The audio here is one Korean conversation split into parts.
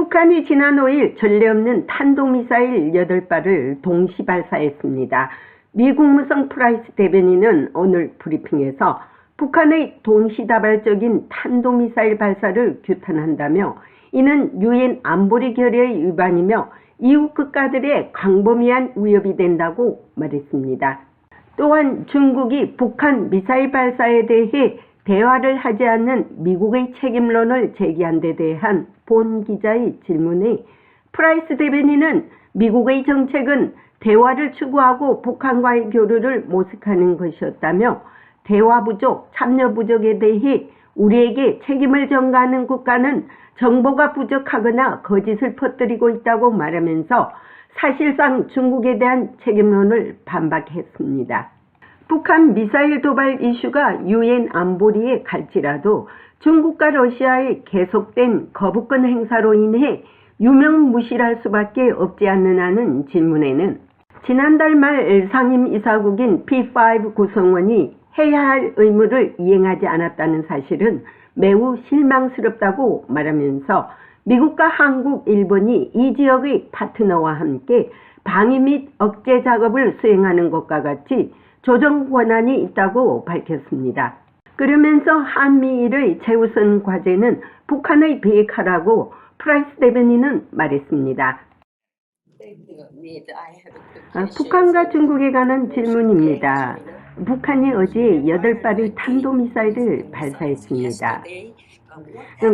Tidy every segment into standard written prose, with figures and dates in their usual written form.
북한이 지난 5일 전례 없는 탄도미사일 8발을 동시 발사했습니다. 미 국무성 프라이스 대변인은 오늘 브리핑에서 북한의 동시다발적인 탄도미사일 발사를 규탄한다며 이는 유엔 안보리 결의의 위반이며 이웃 국가들의 광범위한 위협이 된다고 말했습니다. 또한 중국이 북한 미사일 발사에 대해 대화를 하지 않는 미국의 책임론을 제기한 데 대한 본 기자의 질문에 프라이스 대변인은 미국의 정책은 대화를 추구하고 북한과의 교류를 모색하는 것이었다며 대화 부족, 참여 부족에 대해 우리에게 책임을 전가하는 국가는 정보가 부족하거나 거짓을 퍼뜨리고 있다고 말하면서 사실상 중국에 대한 책임론을 반박했습니다. 북한 미사일 도발 이슈가 유엔 안보리에 갈지라도 중국과 러시아의 계속된 거부권 행사로 인해 유명무실할 수밖에 없지 않느냐는 질문에는 지난달 말 상임이사국인 P5 구성원이 해야 할 의무를 이행하지 않았다는 사실은 매우 실망스럽다고 말하면서 미국과 한국, 일본이 이 지역의 파트너와 함께 방위 및 억제 작업을 수행하는 것과 같이 조정 권한이 있다고 밝혔습니다. 그러면서 한미일의 최우선 과제는 북한의 비핵화라고 프라이스 대변인은 말했습니다. 북한과 중국에 관한 질문입니다. 북한이 어제 8발의 탄도미사일을 발사했습니다.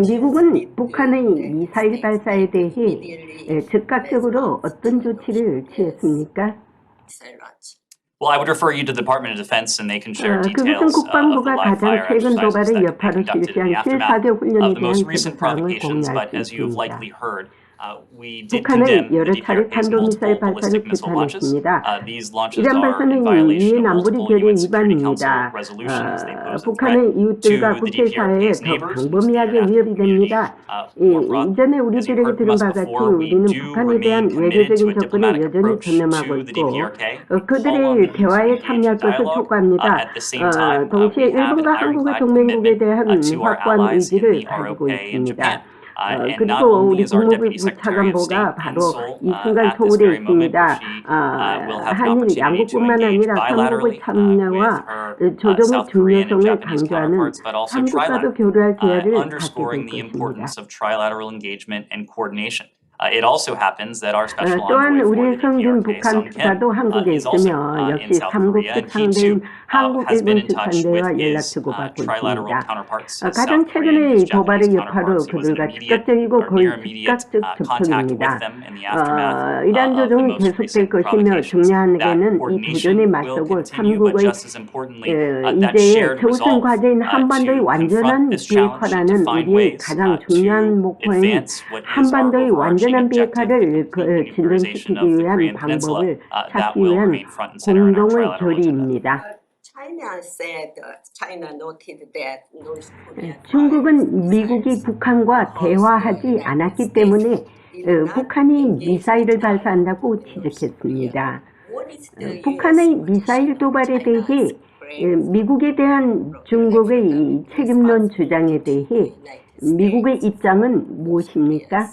미국은 북한의 미사일 발사에 대해 즉각적으로 어떤 조치를 취했습니까? Well, I would refer you to the Department of Defense, and they can share details 그것은 of the 국방부가 live 가장 fire 최근 exercises 도발의 that 여파로 we conducted in 실시한 the aftermath 실사격 훈련에 of the 대한 most recent 사항을 provocations. 공유할 But 수 as you've 있습니다. likely heard, we did 북한은 condemn the 여러 차례 DPRK's 탄도미사일 multiple 발사를 ballistic missile launches. 규탄했습니다. These launches 이란 are in 발사는 violation 유엔 of 안보리 multiple 결의 UN Security Council 위반입니다. resolutions. They pose a 북한의 threat 이웃들과 to the 국제사회에 DPRK's 더 neighbors, the 광범위하게 international 위협이 community. 됩니다. More broadly, 이전에 as you've 우리들에게 heard from 들은 us 바와 같이 before, we 우리는 do 북한에 대한 remain committed to 외교적인 a 접근을 diplomatic 여전히 approach 전념하고 to the 있고 DPRK. 그들의 All our means to 대화에 engage 참여할 in 것을 dialogue. 촉구합니다. At the same time, 동시에 we have an 일본과 한국의 ironclad 동맹국에 commitment 대한 to our 확고한 allies in 의지를 the 가지고 ROK and 있습니다. Japan. And not 그리고 only 우리 is our 국무부 Deputy Secretary of 차관보가 State 바로 in Seoul 이 순간 at this 서울에 very moment, 있습니다. where she will have an 한일 opportunity to 양국뿐만 engage 아니라 삼국의 bilaterally with 참여와 her 조정의 South Korean and 중요성을 Japanese 강조하는 counterparts, but also 삼국과도 trilateral, 교류할 기회를 갖게 underscoring 될 the 것입니다. importance of trilateral engagement and coordination. It also happens that our special 또한 envoy for 우리의 the 성진 DPRK, 북한 Sung Kim, 특사도 한국에 is also 있으며 in 역시 South 삼국 Korea, and he 특상대인 too 한국, has been 일본 in touch with 특상대와 연락 his 주고받고 trilateral 있습니다. counterparts, his 가장 South Korean and 최근의 his 도발의 Japanese 여파로 counterparts. He was in 그들과 immediate 즉각적이고 or 거의 near immediate 즉각적 contact with 접촉입니다. them in the aftermath 이란 of the 조정이 most 계속될 recent 것이며 provocations. 중요한 That 게는 이 coordination 도전에 will 맞서고 continue, but 삼국의 just as importantly, that 이제의 shared 최우선 resolve 과제인 한반도의 to 완전한 confront this challenge, to 비핵화라는 find 우리의 ways 가장 to 중요한 목표인 advance what is our 한반도의 overarching 완전한 objective, the 비핵화를 complete denuclearization 진전시키기 of the 위한 Korean Peninsula. 방법을 That 찾기 will 위한 remain front and center in our 공동의 trilateral agenda. 결의입니다. China said China noted that North Korea 중국은 미국이 북한과 대화하지 않았기 때문에 북한이 미사일을 발사한다고 지적했습니다. 북한의 미사일 도발에 대해 미국에 대한 중국의 책임론 주장에 대해 미국의 입장은 무엇입니까?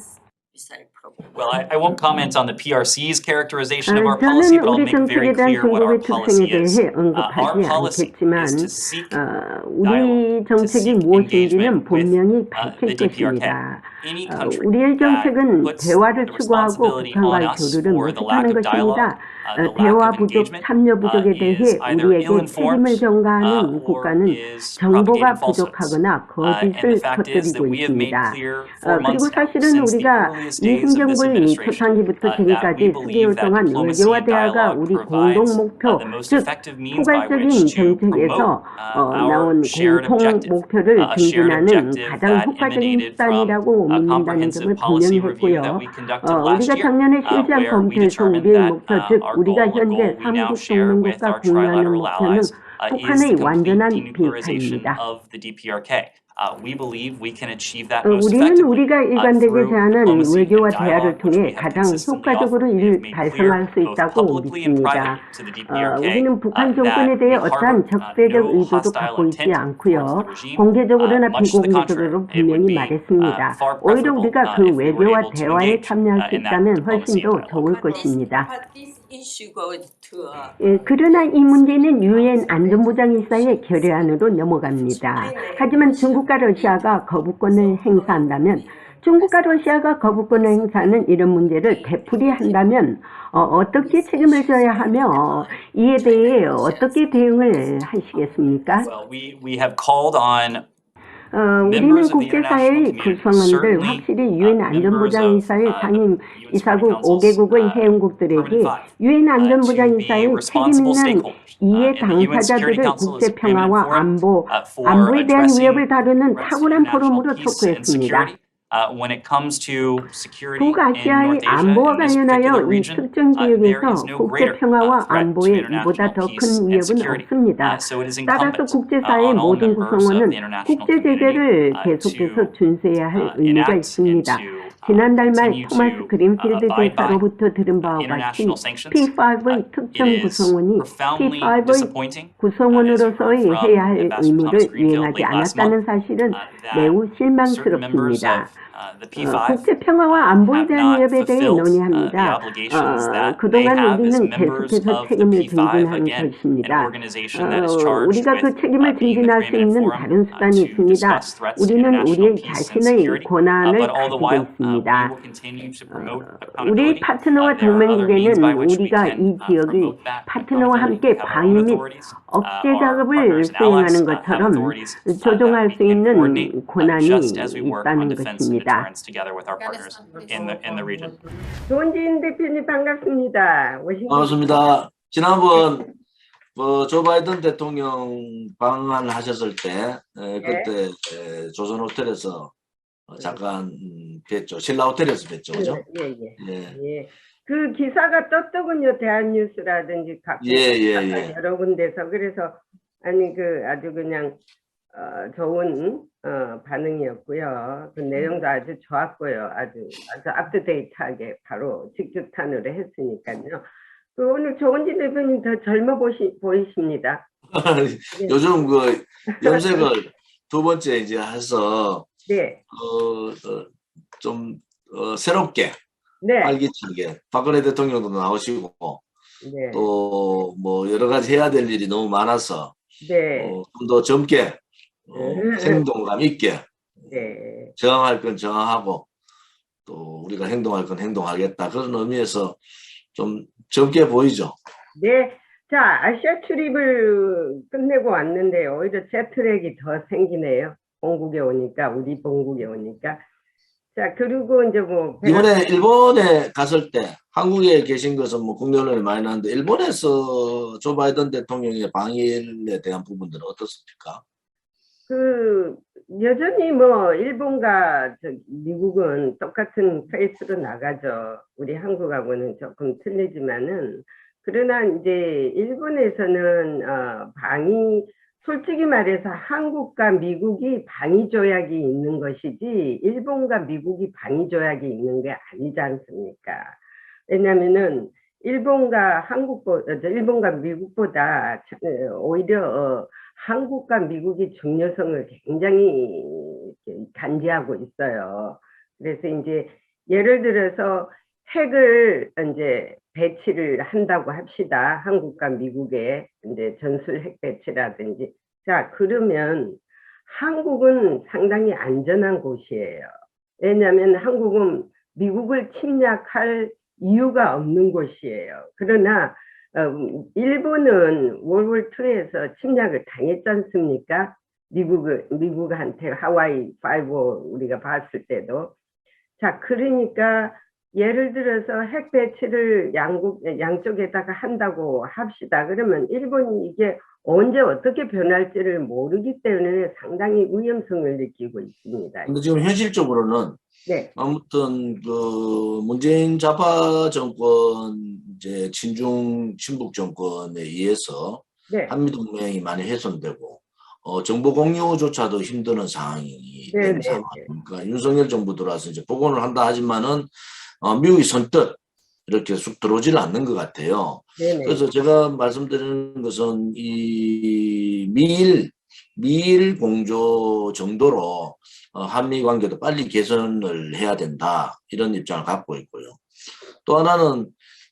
Well, I won't comment on the PRC's characterization of our policy, 저는 but I'll 우리 make 정책에 very 대한 clear what our 중국의 특성에 policy is. 대해 Our 언급하지 policy 않겠지만 is to seek 우리 dialogue, to 정책이 seek 무엇인지는 engagement with 분명히 the 밝힐 DPRK. 것입니다. Any country 우리의 that 정책은 puts 대화를 the 추구하고 responsibility on 북한과의 us 교류를 for the lack 모색하는 of dialogue, 것입니다. the lack 대화 of 부족, engagement, 참여 부족에 대해 is either 우리에게 ill-informed 책임을 전가하는 or 국가는 is 정보가 propagating falsehoods. 부족하거나 And 거짓을 the fact is that 퍼뜨리고 we have made 있습니다. clear for 그리고 months now, 사실은 since the 우리가 earliest 이 days of this 행정부의 administration, 초창기부터 that we 지금까지 수개월 believe that 동안 diplomacy 외교와 and 대화가 dialogue 우리 공동 provides 목표, the most 즉 effective means by 포괄적인 which to 정책에서 promote 나온 our shared 공통 objective, 목표를 a shared 증진하는 objective 가장 that 효과적인 emanated from 수단이라고 a 믿는다는 comprehensive 점을 policy 분명히 review 했고요. that we conducted last 우리가 year, 작년에 실시한 where we 검토에서 determined 우리의 that 목표, 즉 our 우리가 goal, a 현재 goal we now 삼국 share with 동맹국과 our 공유하는 trilateral 목표는 allies, is 북한의 the complete 완전한 denuclearization 비핵화입니다. of the DPRK. We believe we can achieve that most 우리는 effectively 우리가 일관되게 through 제하는 diplomacy 외교와 and 대화를 dialogue, which 통해 we have 가장 consistently 효과적으로 offered. We have made 달성할 수 clear both 있다고 publicly and 믿습니다. privately to the DPRK 우리는 북한 정권에 that 대해 we 어떠한 harbor 적대적 no 의도도 hostile 갖고 있지 intent 않고요. towards the regime. 공개적으로나 Much to the 비공개적으로 contrary, it would 분명히 be 말했습니다. far 오히려 preferable 우리가 그 if we were 외교와 able to 대화에 engage 참여할 수 in that 있다면 훨씬 diplomacy and 더 dialogue. 좋을 것입니다. But this issue goes to 그러나 이 문제는 유엔 안전보장이사의 결의안으로 넘어갑니다. 하지만 중국과 러시아가 거부권을 행사한다면 중국과 러시아가 거부권을 행사하는 이런 문제를 되풀이한다면 어떻게 책임을 져야 하며 이에 대해 어떻게 대응을 하시겠습니까? Well, we have called on 우리는 국제사회의 구성원들, 확실히 유엔 안전보장이사의 상임 이사국 5개국의 회원국들에게 유엔 안전보장이사의 책임 있는 이해 당사자들을 국제 평화와 안보에 대한 위협을 다루는 탁월한 포럼으로 촉구했습니다. When it comes to security in 북아시아의 North Asia, 안보와 in this 관련하여 particular 이 region, 특정 there 지역에서 is no 국제 greater 평화와 threat to 안보에 이보다 international 더 peace 큰 and 위협은 security. 없습니다. So it is 따라서 incumbent 국제사회의 on all 모든 members of 구성원은 the international 국제 community 제재를 계속해서 to 준수해야 할 의무가 enact and 있습니다. to 지난달 말 continue 토마스 to 그린필드 abide by 대사로부터 들은 바와 같이 international sanctions. P5의 It 특정 is 구성원이 profoundly P5의 disappointing, as you 구성원으로서의 heard from 해야 할 Ambassador 의무를 Thomas Greenfield 이행하지 late last 않았다는 month, 사실은 that 매우 certain members 실망스럽습니다. of the P5 국제 평화와 안보에 have 대한 not 위협에 대해 fulfilled the 논의합니다. obligations that they 그동안 have as 우리는 members 계속해서 of the 책임을 P5, 증진한 again, an 것입니다. organization that is charged 우리가 그 with 책임을 being the 증진할 수 preeminent 있는 forum 다른 수단이 to 있습니다. discuss threats to 우리는 international 우리의 peace and 자신의 security. 권한을 But all the 가지고 while, we 있습니다. will continue to promote 우리 accountability. 파트너와 There are other means 동맹국에는 by which we 우리가 이 can 지역의 promote that 파트너와 accountability. 함께 We have our own 방위 및 authorities. 억제 Our 작업을 partners and 수행하는 allies have 것처럼 authorities 조종할 that we 수 can 있는 coordinate 권한이 just as we work on 있다는 defense and 것입니다. deterrence together with our partners in the region. 조은진 대표님 반갑습니다. 반갑습니다. 지난번 조 바이든 대통령 방한하셨을 때 그때 조선 호텔에서 잠깐 뵀죠. 신라 호텔에서 뵀죠, 그죠? 예. 그 기사가 떴더군요. 대한뉴스라든지 각 여러 군데서. 그래서 아니 그 아주 그냥 좋은 반응이었고요. 그 내용도 아주 좋았고요. 아주 업데이트하게 바로 직접탄으로 했으니까요. 그 오늘 조은진 대표님 더 젊어 보이십니다. 요즘 그 염색을 두 번째 이제 해서 네. 좀 새롭게 네. 활기차게 박근혜 대통령도 나오시고 네. 또 뭐 여러 가지 해야 될 일이 너무 많아서 네. 좀 더 젊게 행동감 있게 네. 저항할 건 저항하고 또 우리가 행동할 건 행동하겠다 그런 의미에서 좀 젊게 보이죠. 네. 자, 아시아 출입을 끝내고 왔는데요. 오히려 제트랙이 더 생기네요. 본국에 오니까, 우리 본국에 오니까. 자, 그리고 이제 뭐. 이번에 일본에 갔을 때 한국에 계신 것은 뭐 국내 언론에 많이 나왔는데 일본에서 조 바이든 대통령의 방일에 대한 부분들은 어떻습니까? 여전히 뭐 일본과 미국은 똑같은 페이스로 나가죠. 우리 한국하고는 조금 틀리지만은 그러나 이제 일본에서는 방위 솔직히 말해서 한국과 미국이 방위 조약이 있는 것이지 일본과 미국이 방위 조약이 있는 게 아니지 않습니까? 왜냐면은 일본과 미국보다 오히려 한국과 미국이 중요성을 굉장히 간지하고 있어요. 그래서 이제 예를 들어서 핵을 이제 배치를 한다고 합시다. 한국과 미국에 이제 전술 핵 배치라든지. 자, 그러면 한국은 상당히 안전한 곳이에요. 왜냐하면 한국은 미국을 침략할 이유가 없는 곳이에요. 그러나 일본은 월드2에서 침략을 당했지 않습니까? 미국한테 하와이 5 우리가 봤을 때도. 자, 그러니까 예를 들어서 핵 배치를 양쪽에다가 한다고 합시다. 그러면 일본이 이게 언제 어떻게 변할지를 모르기 때문에 상당히 위험성을 느끼고 있습니다. 근데 지금 현실적으로는 네. 아무튼 그 문재인 좌파 정권 이제 친중 친북 정권에 의해서 네. 한미 동맹이 많이 훼손되고 정보 공유조차도 힘드는 상황이 네, 된 네, 상황이니까 윤석열 정부 들어와서 이제 복원을 한다 하지만은 미국이 선뜻 이렇게 쑥 들어오지는 않는 것 같아요. 네, 그래서 제가 말씀드리는 것은 이 미일 공조 정도로 한미 관계도 빨리 개선을 해야 된다 이런 입장을 갖고 있고요. 또 하나는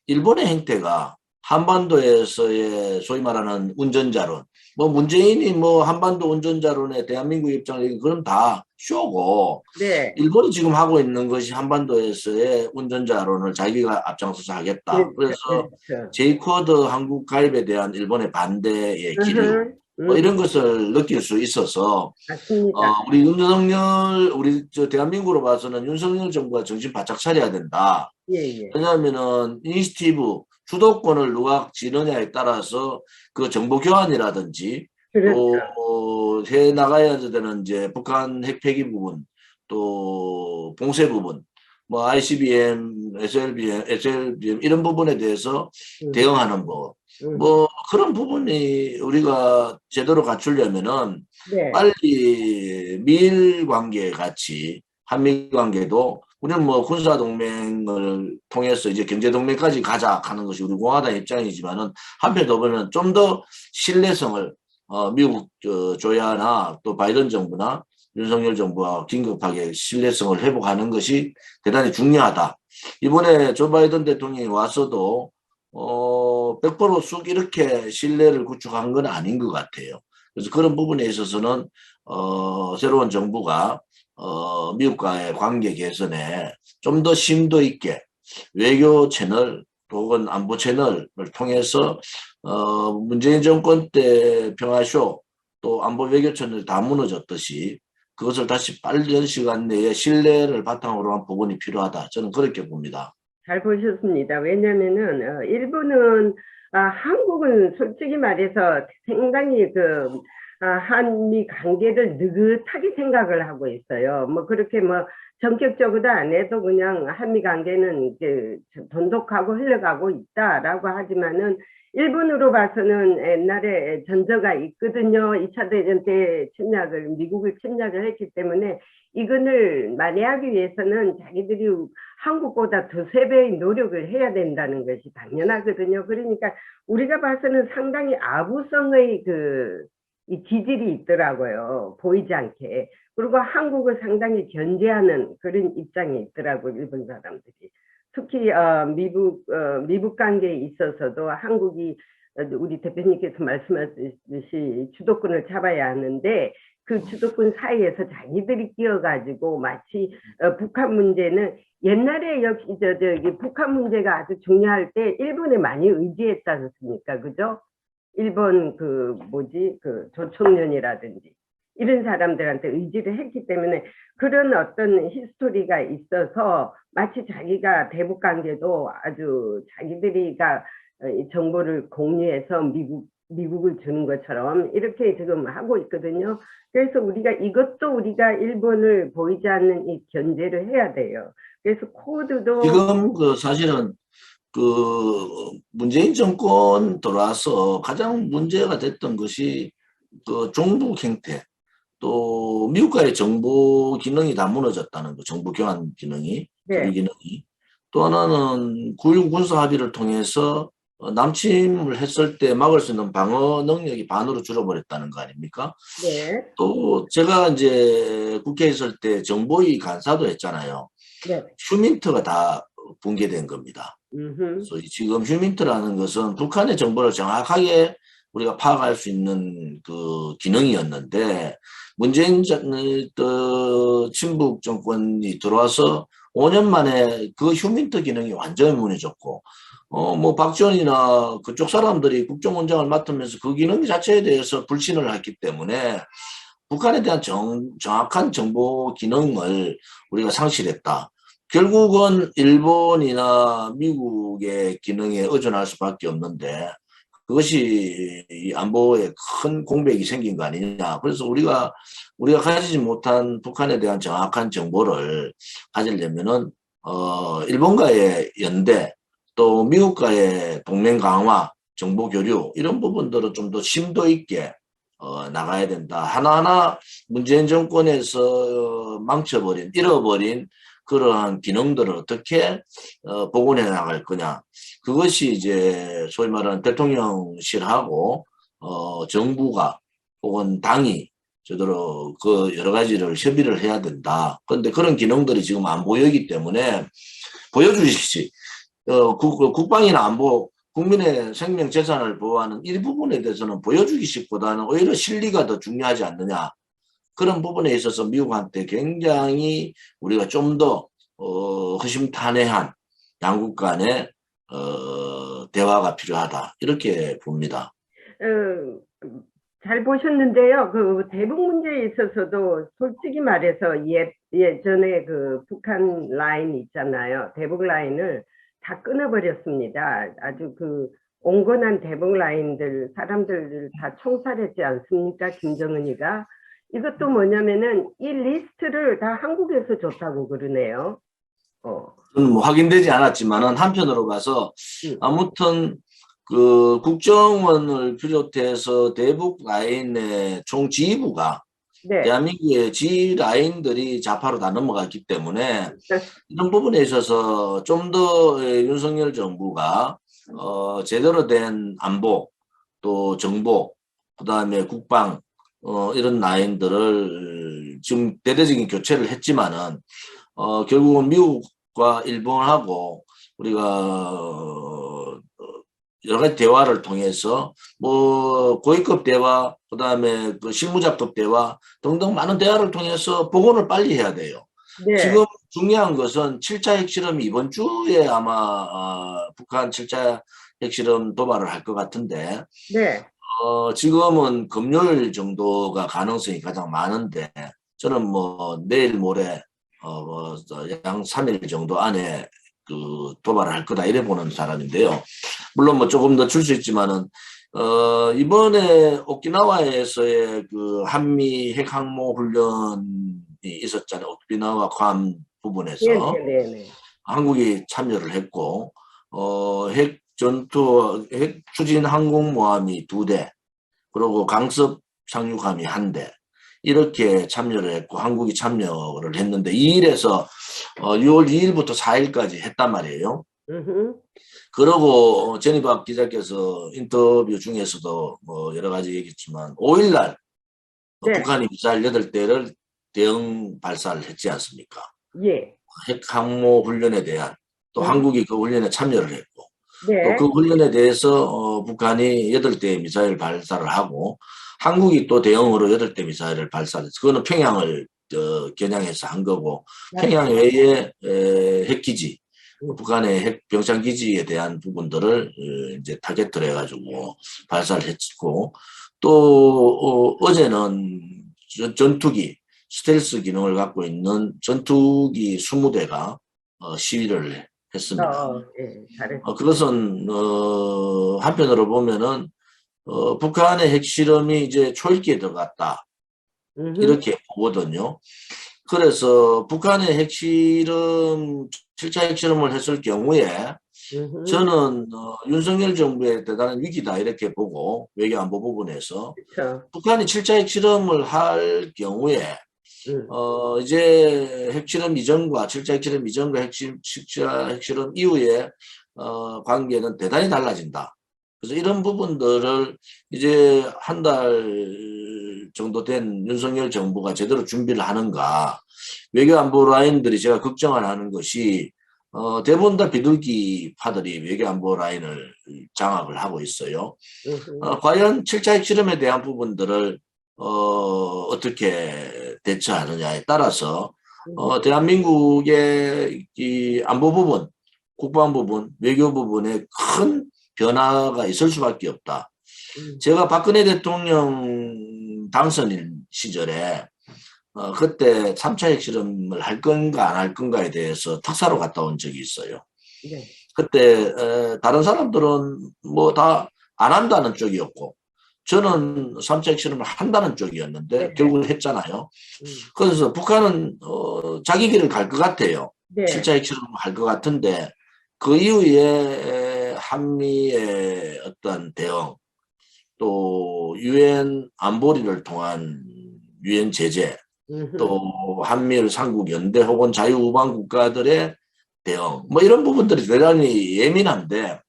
일본의 행태가 한반도에서의 소위 말하는 운전자론, 뭐 문재인이 뭐 한반도 운전자론에 대한민국 입장을 그건 다 쇼고 네, 일본이 지금 하고 있는 것이 한반도에서의 운전자론을 자기가 앞장서서 하겠다. 그렇죠, 그래서 그렇죠. 제이쿼드 한국 가입에 대한 일본의 반대의 기류 뭐 이런 것을 느낄 수 있어서 맞습니다. 우리 윤석열 우리 저 대한민국으로 봐서는 윤석열 정부가 정신 바짝 차려야 된다. 예, 예. 왜냐하면은 이니시티브 주도권을 누가 지느냐에 따라서 그 정보 교환이라든지 그렇죠. 또 해 나가야 되는 이제 북한 핵 폐기 부분 또 봉쇄 부분 뭐 ICBM, SLBM 이런 부분에 대해서 대응하는 뭐 그런 부분이 우리가 제대로 갖추려면은 네, 빨리 미일 관계 같이 한미 관계도 우리는 뭐 군사 동맹을 통해서 이제 경제 동맹까지 가자 하는 것이 우리 공화당 입장이지만은 한편으로 보면 좀 더 신뢰성을 미국 조야나 또 바이든 정부나 윤석열 정부가 긴급하게 신뢰성을 회복하는 것이 대단히 중요하다. 이번에 조 바이든 대통령이 와서도 100%쑥 이렇게 신뢰를 구축한 건 아닌 것 같아요. 그래서 그런 부분에 있어서는 새로운 정부가 미국과의 관계 개선에 좀 더 심도 있게 외교 채널 혹은 안보 채널을 통해서 문재인 정권 때 평화쇼 또 안보 외교 채널이 다 무너졌듯이 그것을 다시 빠른 시간 내에 신뢰를 바탕으로 한 부분이 필요하다. 저는 그렇게 봅니다. 잘 보셨습니다. 왜냐면은 일본은 한국은 솔직히 말해서 상당히 한미 관계를 느긋하게 생각을 하고 있어요. 뭐 그렇게 뭐 전격적으로 안 해도 그냥 한미 관계는 이제 돈독하고 흘러가고 있다라고 하지만은 일본으로 봐서는 옛날에 전저가 있거든요. 2차 대전 때 미국을 침략을 했기 때문에 이건을 만회하기 위해서는 자기들이 한국보다 두세 배의 노력을 해야 된다는 것이 당연하거든요. 그러니까 우리가 봐서는 상당히 아부성의 이 기질이 있더라고요. 보이지 않게. 그리고 한국을 상당히 견제하는 그런 입장이 있더라고요. 일본 사람들이. 특히 미국 관계에 있어서도 한국이 우리 대표님께서 말씀하셨듯이 주도권을 잡아야 하는데 그 주도권 사이에서 자기들이 끼어가지고 마치 북한 문제는 옛날에 역시 저기 북한 문제가 아주 중요할 때 일본에 많이 의지했지 않습니까? 그죠? 일본 조총련이라든지 이런 사람들한테 의지를 했기 때문에 그런 어떤 히스토리가 있어서 마치 자기가 대북 관계도 아주 자기들이가 정보를 공유해서 미국을 주는 것처럼 이렇게 지금 하고 있거든요. 그래서 이것도 우리가 일본을 보이지 않는 이 견제를 해야 돼요. 그래서 코드도 지금 사실은 문재인 정권 들어와서 가장 문제가 됐던 것이 종북 행태 또 미국과의 정보 기능이 다 무너졌다는 거, 정보 교환 기능이, 네. 기능이. 또 하나는 9.16 군사 합의를 통해서 남침을 했을 때 막을 수 있는 방어 능력이 반으로 줄어버렸다는 거 아닙니까? 네. 또 제가 이제 국회에 있을 때 정보위 간사도 했잖아요. 네. 휴민트가 다 붕괴된 겁니다. 그래서 지금 휴민트라는 것은 북한의 정보를 정확하게 우리가 파악할 수 있는 그 기능이었는데 문재인 친북 정권이 들어와서 5년 만에 그 휴민트 기능이 완전히 무너졌고 뭐 박지원이나 그쪽 사람들이 국정원장을 맡으면서 그 기능 자체에 대해서 불신을 했기 때문에 북한에 대한 정확한 정보 기능을 우리가 상실했다. 결국은 일본이나 미국의 기능에 의존할 수밖에 없는데 그것이 이 안보에 큰 공백이 생긴 거 아니냐. 그래서 우리가 가지지 못한 북한에 대한 정확한 정보를 가지려면은 일본과의 연대 또 미국과의 동맹 강화, 정보 교류 이런 부분들을 좀 더 심도 있게 나가야 된다. 하나하나 문재인 정권에서 망쳐버린, 잃어버린 그러한 기능들을 어떻게 복원해 나갈 거냐. 그것이 이제 소위 말하는 대통령실하고 정부가 혹은 당이 제대로 그 여러 가지를 협의를 해야 된다. 그런데 그런 기능들이 지금 안 보이기 때문에 보여주십시오. 국방이나 안보, 국민의 생명 재산을 보호하는 이 부분에 대해서는 보여주기식보다는 오히려 실리가 더 중요하지 않느냐. 그런 부분에 있어서 미국한테 굉장히 우리가 좀 더 허심탄회한 양국 간의 대화가 필요하다. 이렇게 봅니다. 잘 보셨는데요. 그 대북 문제에 있어서도 솔직히 말해서 예전에 그 북한 라인 있잖아요. 대북 라인을 다 끊어버렸습니다. 아주 그 온건한 대북 라인들 사람들을 다 총살했지 않습니까? 김정은이가. 이것도 뭐냐면은 이 리스트를 다 한국에서 줬다고 그러네요. 뭐 확인되지 않았지만은 한편으로 봐서 아무튼 그 국정원을 비롯해서 대북 라인의 총 지휘부가 네. 대한민국의 지휘 라인들이 좌파로 다 넘어갔기 때문에 이런 부분에 있어서 좀 더 윤석열 정부가 제대로 된 안보 또 정보 그다음에 국방 이런 라인들을 지금 대대적인 교체를 했지만은 결국은 미국과 일본하고 우리가 여러 가지 대화를 통해서 뭐 고위급 대화 그다음에 그 실무자급 대화 등등 많은 대화를 통해서 복원을 빨리 해야 돼요. 네. 지금 중요한 것은 7차 핵실험이 이번 주에 아마 북한 7차 핵실험 도발을 할 것 같은데 네. 지금은 금요일 정도가 가능성이 가장 많은데 저는 뭐 내일 모레 양 3일 정도 안에 그 도발을 할 거다 이래 보는 사람인데요. 물론 뭐 조금 더 줄 수 있지만은 이번에 오키나와에서의 그 한미 핵 항모 훈련이 있었잖아요. 오키나와 괌 부분에서 네. 한국이 참여를 했고 핵 전투 핵 추진 항공모함이 2대 그리고 강습 상륙함이 1대 이렇게 참여를 했고 한국이 참여를 했는데 이 일에서 6월 2일부터 4일까지 했단 말이에요. 그러고 제니박 기자께서 인터뷰 중에서도 뭐 여러 가지 얘기했지만 5일날 네. 북한이 미사일 8대를 대응 발사를 했지 않습니까? 예. 핵 항모 훈련에 대한 또 한국이 그 훈련에 참여를 했고 네. 또 그 훈련에 대해서 북한이 8대 미사일 발사를 하고 한국이 또 대응으로 8대 미사일을 발사했어요. 그거는 평양을 겨냥해서 한 거고 평양 외에 핵기지 북한의 핵 병창 기지에 대한 부분들을 이제 타겟으로 해가지고 발사를 했고 또 어제는 전투기 스텔스 기능을 갖고 있는 전투기 20대가 시위를 했습니다. 예, 잘했어요. 그것은 한편으로 보면은 북한의 핵실험이 이제 초읽기에 들어갔다 이렇게 보거든요. 그래서 북한의 핵실험 7차 핵실험을 했을 경우에 저는 윤석열 정부의 대단한 위기다 이렇게 보고 외교안보 부분에서 그렇죠. 북한이 7차 핵실험을 할 경우에 이제 핵실험 이전과 7차 핵실험 이전과 7차 핵실험 이후에 관계는 대단히 달라진다. 그래서 이런 부분들을 이제 한 달 정도 된 윤석열 정부가 제대로 준비를 하는가. 외교안보 라인들이 제가 걱정을 하는 것이 대부분 다 비둘기파들이 외교안보 라인을 장악을 하고 있어요. 과연 7차 핵실험에 대한 부분들을 어떻게 대처하느냐에 따라서 대한민국의 이 안보 부분, 국방 부분, 외교 부분에 큰 변화가 있을 수밖에 없다. 제가 박근혜 대통령 당선인 시절에 그때 3차 핵실험을 할 건가 안 할 건가에 대해서 특사로 갔다 온 적이 있어요. 네. 그때 다른 사람들은 뭐 다 안 한다는 쪽이었고 저는 3차 핵실험을 한다는 쪽이었는데 네. 결국은 했잖아요. 그래서 북한은 자기 길을 갈 것 같아요. 네. 7차 핵실험을 할 것 같은데 그 이후에 한미의 어떤 대응 또 유엔 안보리를 통한 유엔 제재, 또 한미일 삼국 연대 혹은 자유우방 국가들의 대응, 뭐 이런 부분들이 대단히 예민한데,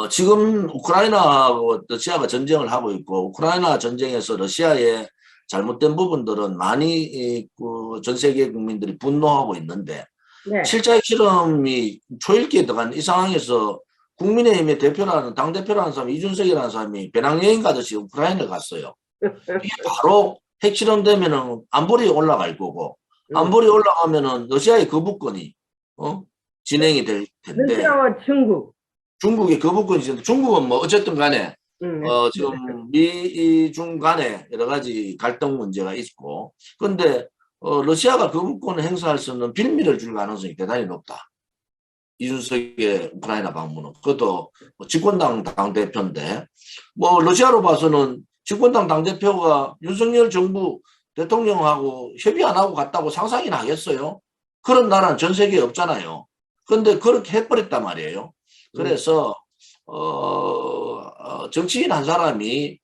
지금 우크라이나하고 러시아가 전쟁을 하고 있고, 우크라이나 전쟁에서 러시아의 잘못된 부분들은 많이 그전 세계 국민들이 분노하고 있는데, 네. 7차 핵실험이 초읽기에 들어간 이 상황에서 국민의힘의 대표라는, 당대표라는 사람, 이준석이라는 사람이 배낭여행 가듯이 우크라이나를 갔어요. 이게 바로 핵실험 되면은 안보리 올라갈 거고, 안보리 올라가면은 러시아의 거부권이, 진행이 될 텐데, 러시아와 중국. 중국의 거부권이 있는데, 중국은 뭐 어쨌든 간에, 지금 미중 간에 여러 가지 갈등 문제가 있고, 근데, 러시아가 거부권을 행사할 수 있는 빌미를 줄 가능성이 대단히 높다. 이준석의 우크라이나 방문은. 그것도 집권당 당대표인데, 뭐, 러시아로 봐서는 집권당 당대표가 윤석열 정부 대통령하고 협의 안 하고 갔다고 상상이나 하겠어요? 그런 나라는 전 세계에 없잖아요. 근데 그렇게 해버렸단 말이에요. 그래서, 정치인 한 사람이,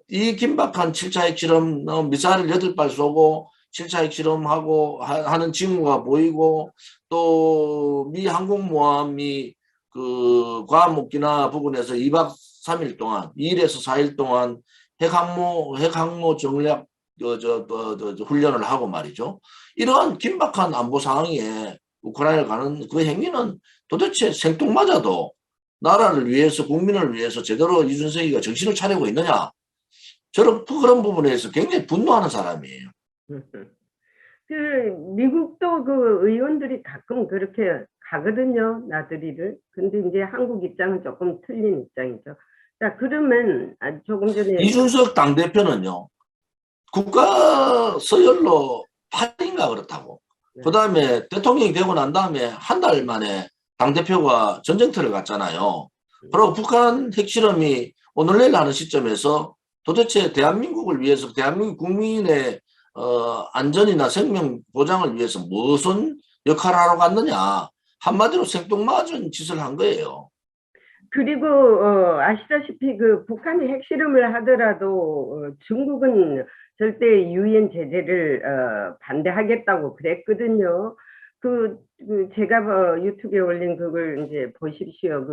이 긴박한 7차 핵실험, 미사일을 8발 쏘고, 7차 핵실험하고 하는 징후가 보이고, 또 미 항공모함이 그 괌오키나와 부근에서 2박 3일 동안, 2일에서 4일 동안 핵항모 전략 훈련을 하고 말이죠. 이러한 긴박한 안보 상황에 우크라이나를 가는 그 행위는 도대체 생뚱맞아도 나라를 위해서, 국민을 위해서 제대로 이준석이가 정신을 차리고 있느냐, 그런 부분에서 굉장히 분노하는 사람이에요. 그 미국도 그 의원들이 가끔 그렇게 가거든요, 나들이를. 근데 이제 한국 입장은 조금 틀린 입장이죠. 자, 그러면 조금 전에 이준석 당대표는요, 국가 서열로 8인가 그렇다고. 그 다음에 대통령이 되고 난 다음에 한 달 만에 당대표가 전쟁터를 갔잖아요. 그리고 북한 핵실험이 오늘 내일 하는 시점에서 도대체 대한민국을 위해서, 대한민국 국민의 안전이나 생명 보장을 위해서 무슨 역할을 하러 갔느냐. 한마디로 생뚱맞은 짓을 한 거예요. 그리고 아시다시피 그 북한이 핵실험을 하더라도 중국은 절대 유엔 제재를 반대하겠다고 그랬거든요. 제가 유튜브에 올린 그걸 이제 보십시오.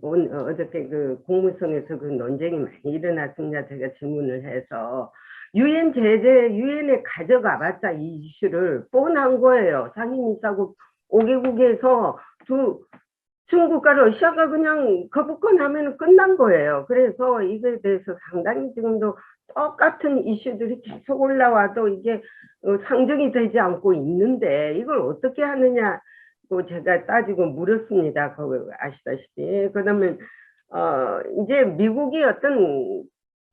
어저께 그 국무성에서 그 논쟁이 많이 일어났습니다. 제가 질문을 해서 유엔 제재, 유엔에 가져가봤자 이 이슈를 뻔한 거예요. 상임이사국 5개국에서 중국과 러시아가 그냥 거부권 하면 끝난 거예요. 그래서 이거에 대해서 상당히 지금도 똑같은 이슈들이 계속 올라와도 이게 상정이 되지 않고 있는데 이걸 어떻게 하느냐 제가 따지고 물었습니다. 아시다시피. 그러면 이제 미국이 어떤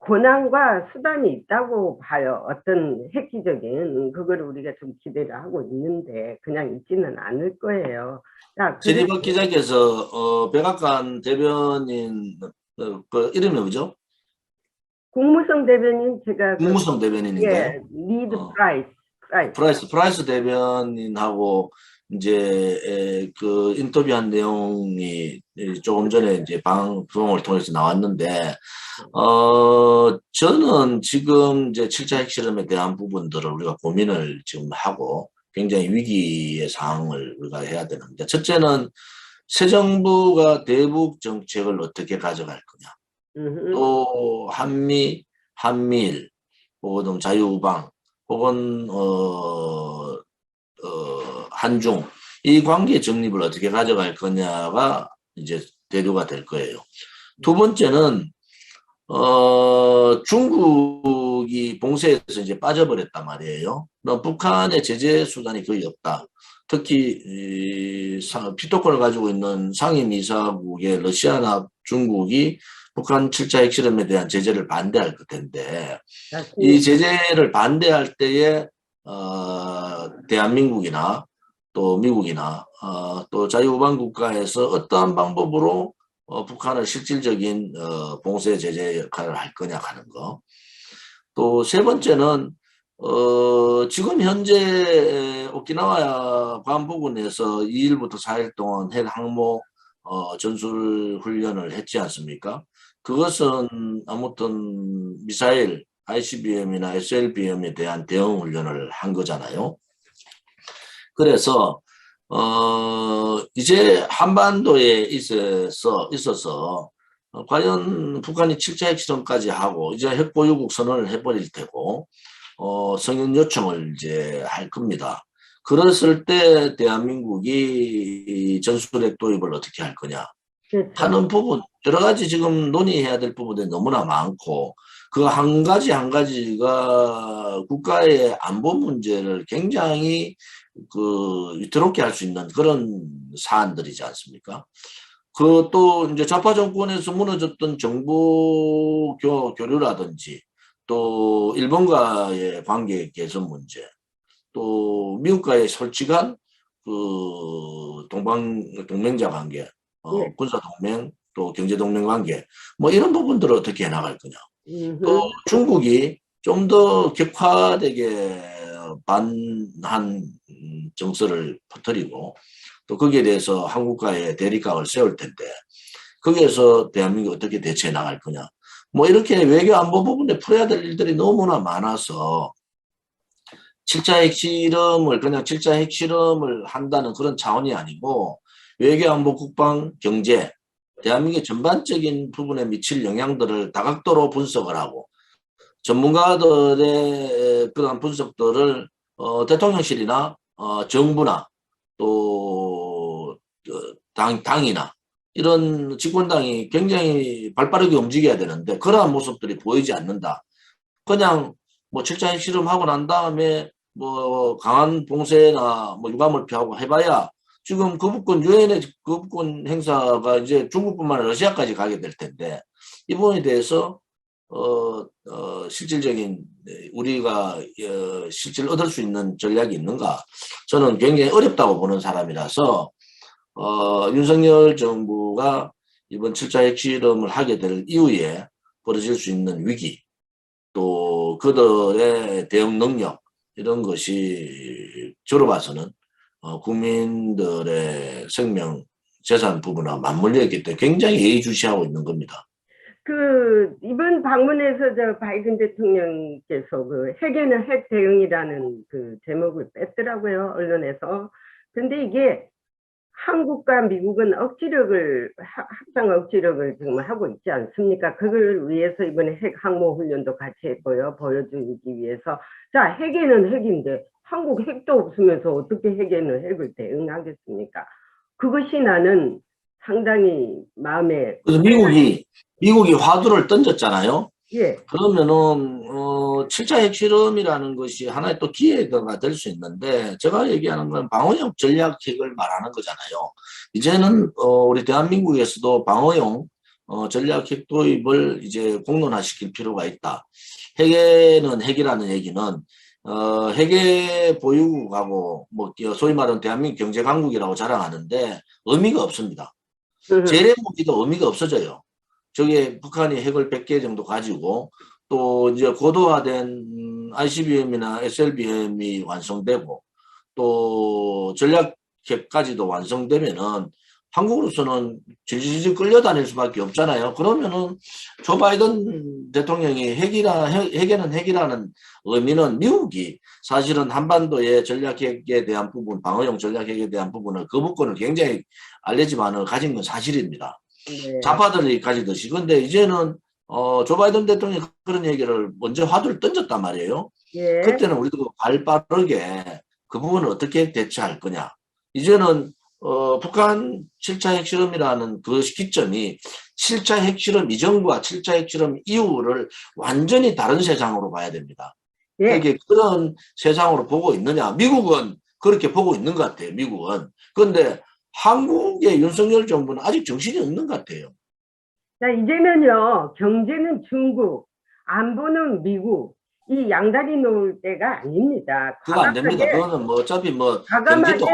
권한과 수단이 있다고 봐요. 어떤 획기적인 그거를 우리가 좀 기대를 하고 있는데 그냥 있지는 않을 거예요. 진희박 기자께서 백악관 대변인 그 이름이 뭐죠? 국무성 대변인 제가 국무성 대변인인가요? 예, 리드 프라이스 대변인하고 이제 그 인터뷰한 내용이 조금 전에 이제 방송을 통해서 나왔는데 저는 지금 이제 7차 핵실험에 대한 부분들을 우리가 고민을 지금 하고 굉장히 위기의 상황을 우리가 해야 되는데, 첫째는 새 정부가 대북 정책을 어떻게 가져갈 거냐, 또 한미일 혹은 자유우방 혹은 한중 이 관계 정립을 어떻게 가져갈 거냐가 이제 대두가 될 거예요. 두 번째는 중국이 봉쇄에서 이제 빠져버렸단 말이에요. 북한의 제재 수단이 거의 없다. 특히 피토권을 가지고 있는 상임이사국의 러시아나 중국이 북한 7차 핵실험에 대한 제재를 반대할 텐데, 이 제재를 반대할 때에 대한민국이나 또 미국이나 또 자유우방 국가에서 어떠한 방법으로 북한을 실질적인 봉쇄 제재 역할을 할 거냐 하는 거. 또 세 번째는 지금 현재 오키나와 괌 부근에서 2일부터 4일 동안 핵 항모 전술 훈련을 했지 않습니까? 그것은 아무튼 미사일 ICBM이나 SLBM에 대한 대응 훈련을 한 거잖아요. 그래서 이제 한반도에 있어서 과연 북한이 7차 핵실험까지 하고 이제 핵보유국 선언을 해버릴 테고 성연 요청을 이제 할 겁니다. 그랬을 때 대한민국이 전술핵 도입을 어떻게 할 거냐 그렇죠. 하는 부분, 여러 가지 지금 논의해야 될 부분들이 너무나 많고 그 한 가지 한 가지가 국가의 안보 문제를 굉장히 위태롭게 할 수 있는 그런 사안들이지 않습니까? 그 또 이제 좌파 정권에서 무너졌던 정보 교류라든지 또 일본과의 관계 개선 문제, 또 미국과의 솔직한 동맹자 관계, 예. 군사 동맹, 또 경제 동맹 관계, 뭐 이런 부분들을 어떻게 해 나갈 거냐. 또 중국이 좀 더 격화되게 반한 정서를 퍼뜨리고 또 거기에 대해서 한국과의 대립각을 세울 텐데 거기에서 대한민국이 어떻게 대처해 나갈 거냐. 뭐 이렇게 외교 안보 부분에 풀어야 될 일들이 너무나 많아서 7차 핵실험을 그냥 7차 핵실험을 한다는 그런 차원이 아니고 외교 안보 국방 경제 대한민국의 전반적인 부분에 미칠 영향들을 다각도로 분석을 하고 전문가들의 그런 분석들을 대통령실이나 정부나 또 당이나 이런 집권당이 굉장히 발빠르게 움직여야 되는데 그러한 모습들이 보이지 않는다. 그냥 뭐 7차 핵실험하고 난 다음에 뭐 강한 봉쇄나 뭐 유감을 표하고 해봐야 지금 거부권 유엔의 거부권 행사가 이제 중국뿐만 아니라 러시아까지 가게 될 텐데 이 부분에 대해서 실질적인 우리가 실질 얻을 수 있는 전략이 있는가? 저는 굉장히 어렵다고 보는 사람이라서 윤석열 정부가 이번 7차 핵실험을 하게 될 이후에 벌어질 수 있는 위기 또 그들의 대응 능력 이런 것이 저로 봐서는 국민들의 생명 재산 부분과 맞물려 있기 때문에 굉장히 예의주시하고 있는 겁니다. 이번 방문에서 바이든 대통령께서 핵에는 핵 대응이라는 제목을 뺐더라고요, 언론에서. 근데 이게 한국과 미국은 합상 억지력을 지금 하고 있지 않습니까? 그걸 위해서 이번에 핵 항모 훈련도 같이 했고요, 보여주기 위해서. 자, 핵에는 핵인데 한국 핵도 없으면서 어떻게 핵에는 핵을 대응하겠습니까? 그것이 나는 상당히 마음에. 그래서 미국이 화두를 던졌잖아요. 예. 그러면은 7차 핵실험이라는 것이 하나의 또 기회가 될 수 있는데 제가 얘기하는 건 방어용 전략핵을 말하는 거잖아요. 이제는 우리 대한민국에서도 방어용 전략핵 도입을 이제 공론화시킬 필요가 있다. 핵에는 핵이라는 얘기는 핵의 보유국하고 뭐 소위 말하는 대한민국 경제 강국이라고 자랑하는데 의미가 없습니다. 재래 무기도 의미가 없어져요. 저게 북한이 핵을 100개 정도 가지고 또 이제 고도화된 ICBM이나 SLBM이 완성되고 또 전략핵까지도 완성되면은 한국으로서는 질질질 끌려다닐 수밖에 없잖아요. 그러면은 조 바이든 대통령이 핵에는 핵이라는 의미는 미국이 사실은 한반도의 전략핵에 대한 부분, 방어용 전략핵에 대한 부분을 거부권을 굉장히 알레지만을 가진 건 사실입니다. 네. 좌파들이 가지듯이. 근데 이제는 조 바이든 대통령이 그런 얘기를 먼저 화두를 던졌단 말이에요. 예. 그때는 우리도 발빠르게 그 부분을 어떻게 대처할 거냐. 이제는 북한 7차 핵실험이라는 그 시기점이 7차 핵실험 이전과 7차 핵실험 이후를 완전히 다른 세상으로 봐야 됩니다. 예. 이게 그런 세상으로 보고 있느냐. 미국은 그렇게 보고 있는 것 같아요. 미국은. 그런데 한국의 윤석열 정부는 아직 정신이 없는 것 같아요. 자, 이제는요, 경제는 중국, 안보는 미국, 이 양다리 놓을 때가 아닙니다. 그거 안 됩니다. 그거는 뭐 어차피 뭐 경기도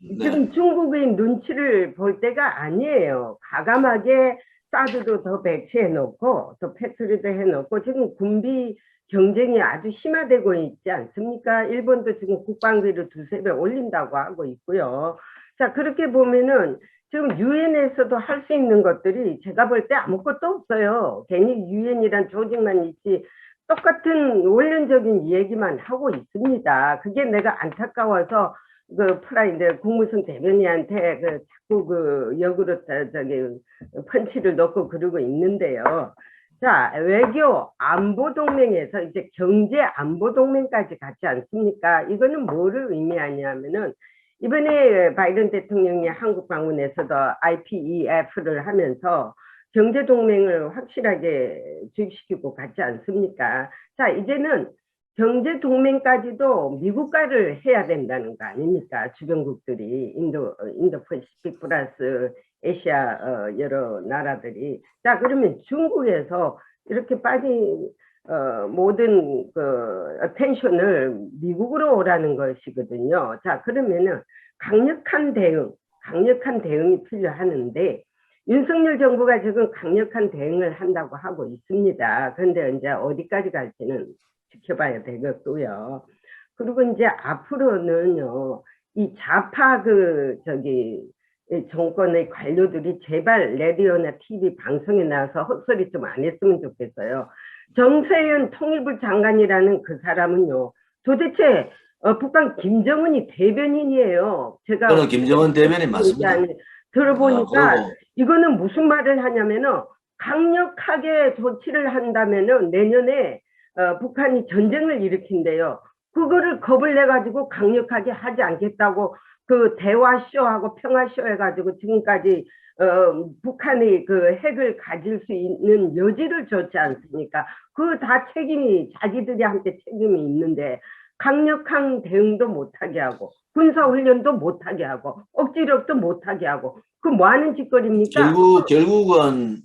지금 중국의 눈치를 볼 때가 아니에요. 과감하게 사드도 더 배치해 놓고 또 패트리도 해 놓고 지금 군비 경쟁이 아주 심화되고 있지 않습니까? 일본도 지금 국방비를 2~3배 올린다고 하고 있고요. 자, 그렇게 보면은 지금 유엔에서도 할 수 있는 것들이 제가 볼 때 아무것도 없어요. 괜히 유엔이란 조직만 있지 똑같은 원론적인 얘기만 하고 있습니다. 그게 내가 안타까워서 그 프라이드 국무성 대변인한테 그 자꾸 그 역으로 저기 펀치를 넣고 그러고 있는데요. 자, 외교 안보 동맹에서 이제 경제 안보 동맹까지 갔지 않습니까? 이거는 뭐를 의미하냐면은 이번에 바이든 대통령이 한국 방문에서도 IPEF를 하면서 경제 동맹을 확실하게 주입시키고 갔지 않습니까? 자, 이제는 경제 동맹까지도 미국과를 해야 된다는 거 아닙니까? 주변국들이 인도 퍼시픽 플러스 아시아 여러 나라들이. 자, 그러면 중국에서 이렇게 빠진 모든 그 어텐션을 미국으로 오라는 것이거든요. 자, 그러면은 강력한 대응이 필요하는데 윤석열 정부가 지금 강력한 대응을 한다고 하고 있습니다. 그런데 이제 어디까지 갈지는 지켜봐야 되겠고요. 그리고 이제 앞으로는요, 이 좌파 이 정권의 관료들이 제발 라디오나 TV 방송에 나와서 헛소리 좀 안 했으면 좋겠어요. 정세현 통일부 장관이라는 그 사람은요, 도대체 북한 김정은이 대변인이에요. 제가 저는 김정은 대변인 맞습니다. 들어보니까 그리고 이거는 무슨 말을 하냐면은 강력하게 조치를 한다면은 내년에 북한이 전쟁을 일으킨대요. 그거를 겁을 내가지고 강력하게 하지 않겠다고 그 대화쇼하고 평화쇼 해가지고 지금까지 북한이 그 핵을 가질 수 있는 여지를 줬지 않습니까? 그 다 자기들이 한테 책임이 있는데 강력한 대응도 못하게 하고 군사훈련도 못하게 하고 억지력도 못하게 하고 그 뭐 하는 짓거리입니까? 결국은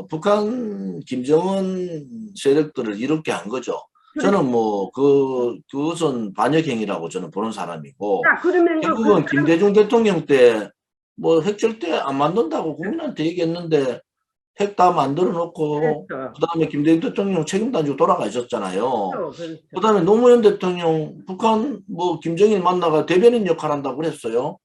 북한 김정은 세력들을 이렇게 한 거죠. 저는 뭐 그것은 반역행위라고 저는 보는 사람이고, 자, 그러면 결국은 김대중 대통령 때 뭐 핵 절대 안 만든다고 국민한테 얘기했는데 핵 다 만들어 놓고 그렇죠. 그다음에 김대중 대통령 책임도 안 지고 돌아가셨잖아요. 그렇죠. 그다음에 노무현 대통령 북한 뭐 김정일 만나가 대변인 역할 한다고 그랬어요.